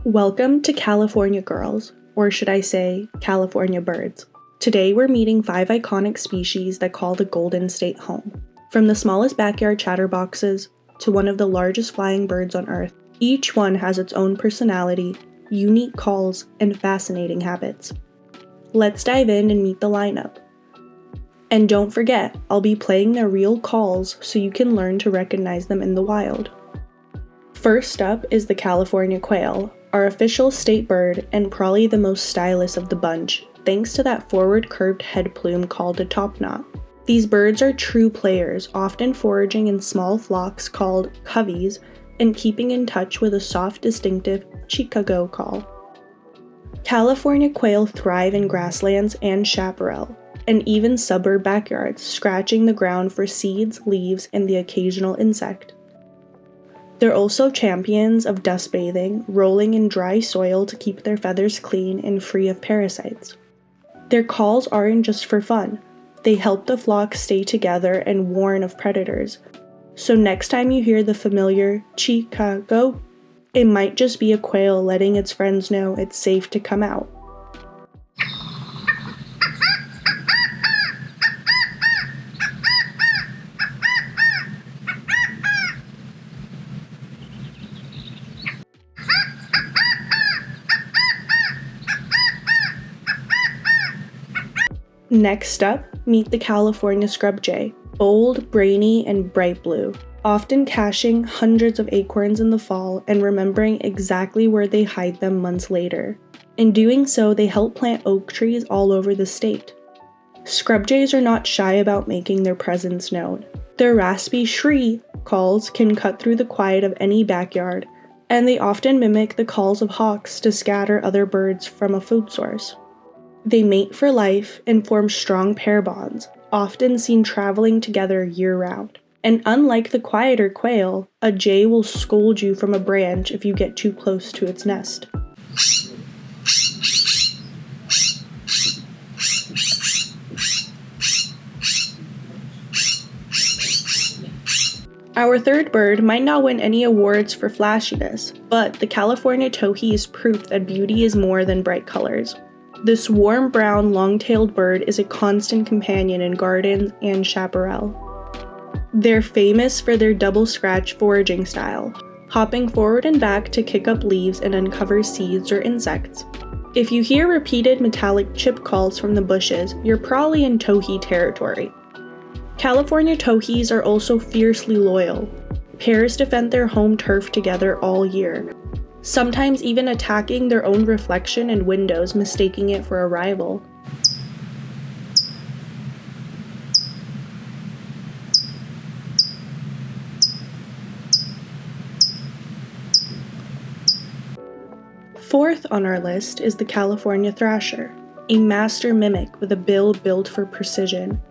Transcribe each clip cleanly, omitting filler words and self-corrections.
Welcome to California Girls, or should I say, California Birds. Today we're meeting 5 iconic species that call the Golden State home. From the smallest backyard chatterboxes to one of the largest flying birds on Earth, each one has its own personality, unique calls, and fascinating habits. Let's dive in and meet the lineup. And don't forget, I'll be playing their real calls so you can learn to recognize them in the wild. First up is the California quail, our official state bird and probably the most stylish of the bunch, thanks to that forward curved head plume called a topknot. These birds are true players, often foraging in small flocks called coveys and keeping in touch with a soft, distinctive Chicago call. California quail thrive in grasslands and chaparral, and even suburb backyards, scratching the ground for seeds, leaves, and the occasional insect. They're also champions of dust bathing, rolling in dry soil to keep their feathers clean and free of parasites. Their calls aren't just for fun. They help the flock stay together and warn of predators. So next time you hear the familiar Chicago, it might just be a quail letting its friends know it's safe to come out. Next up, meet the California scrub jay, bold, brainy, and bright blue, often caching hundreds of acorns in the fall and remembering exactly where they hide them months later. In doing so, they help plant oak trees all over the state. Scrub jays are not shy about making their presence known. Their raspy shriek calls can cut through the quiet of any backyard, and they often mimic the calls of hawks to scatter other birds from a food source. They mate for life and form strong pair bonds, often seen traveling together year-round. And unlike the quieter quail, a jay will scold you from a branch if you get too close to its nest. Our third bird might not win any awards for flashiness, but the California Towhee is proof that beauty is more than bright colors. This warm brown long-tailed bird is a constant companion in gardens and chaparral. They're famous for their double scratch foraging style, hopping forward and back to kick up leaves and uncover seeds or insects. If you hear repeated metallic chip calls from the bushes, you're probably in Towhee territory. California Towhees are also fiercely loyal. Pairs defend their home turf together all year, sometimes even attacking their own reflection in windows, mistaking it for a rival. Fourth on our list is the California Thrasher, a master mimic with a bill built for precision.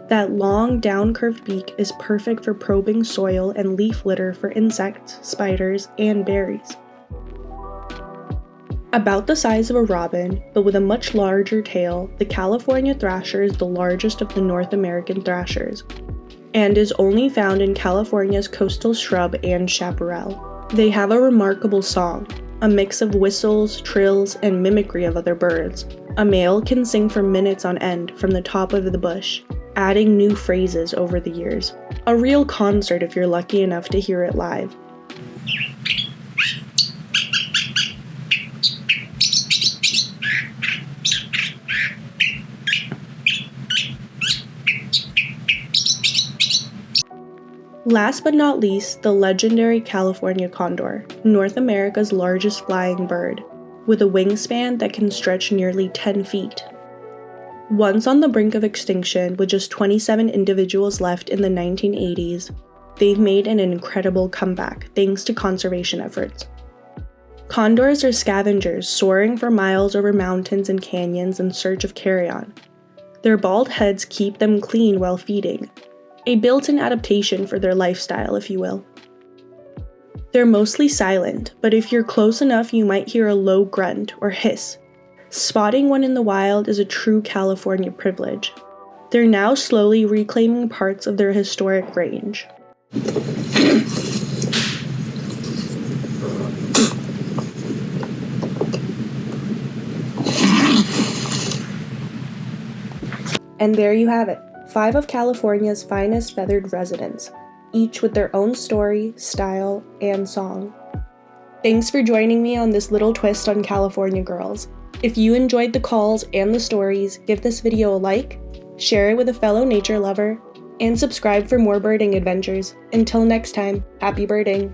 That long, down-curved beak is perfect for probing soil and leaf litter for insects, spiders, and berries. About the size of a robin, but with a much larger tail, the California Thrasher is the largest of the North American thrashers, and is only found in California's coastal shrub and chaparral. They have a remarkable song, a mix of whistles, trills, and mimicry of other birds. A male can sing for minutes on end from the top of the bush, adding new phrases over the years. A real concert if you're lucky enough to hear it live. Last but not least, the legendary California Condor, North America's largest flying bird, with a wingspan that can stretch nearly 10 feet. Once on the brink of extinction, with just 27 individuals left in the 1980s, they've made an incredible comeback thanks to conservation efforts. Condors are scavengers soaring for miles over mountains and canyons in search of carrion. Their bald heads keep them clean while feeding, a built-in adaptation for their lifestyle, if you will. They're mostly silent, but if you're close enough you might hear a low grunt or hiss. Spotting one in the wild is a true California privilege. They're now slowly reclaiming parts of their historic range. And there you have it, 5 of California's finest feathered residents, each with their own story, style, and song. Thanks for joining me on this little twist on California girls. If you enjoyed the calls and the stories, give this video a like, share it with a fellow nature lover, and subscribe for more birding adventures. Until next time, happy birding!